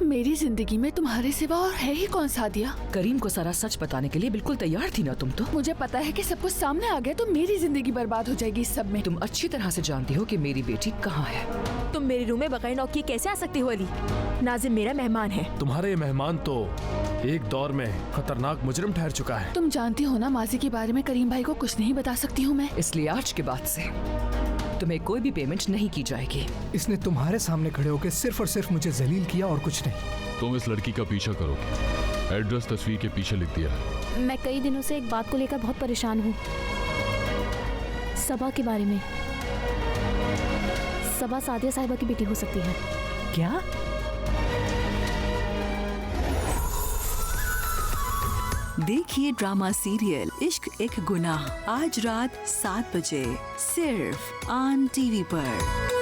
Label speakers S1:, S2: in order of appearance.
S1: मेरी जिंदगी में तुम्हारे सिवा और है ही कौन सादिया?
S2: करीम को सारा सच बताने के लिए बिल्कुल तैयार थी ना तुम तो।
S1: मुझे पता है कि सब कुछ सामने आ गया तो मेरी जिंदगी बर्बाद हो जाएगी इस सब में।
S2: तुम अच्छी तरह से जानती हो कि मेरी बेटी कहाँ है।
S3: तुम मेरे रूम में बगैर नॉक किए कैसे आ सकती हो अली? नाजिम मेरा मेहमान है।
S4: तुम्हारे ये मेहमान तो एक दौर में खतरनाक मुजरिम ठहर चुका है।
S1: तुम जानती हो ना माजी के बारे में करीम भाई को कुछ नहीं बता सकती हूँ मैं।
S2: इसलिए आज के बाद से तुम्हें कोई भी पेमेंट नहीं की जाएगी।
S5: इसने तुम्हारे सामने खड़े होकर सिर्फ और सिर्फ मुझे जलील किया और कुछ नहीं।
S6: तुम इस लड़की का पीछा करोगे। एड्रेस तस्वीर के पीछे लिख दिया है।
S3: मैं कई दिनों से एक बात को लेकर बहुत परेशान हूँ, सबा के बारे में। सबा सादिया साहिबा की बेटी हो सकती है
S2: क्या?
S7: देखिए ड्रामा सीरियल इश्क एक गुनाह आज रात 7 बजे सिर्फ ऑन टीवी पर।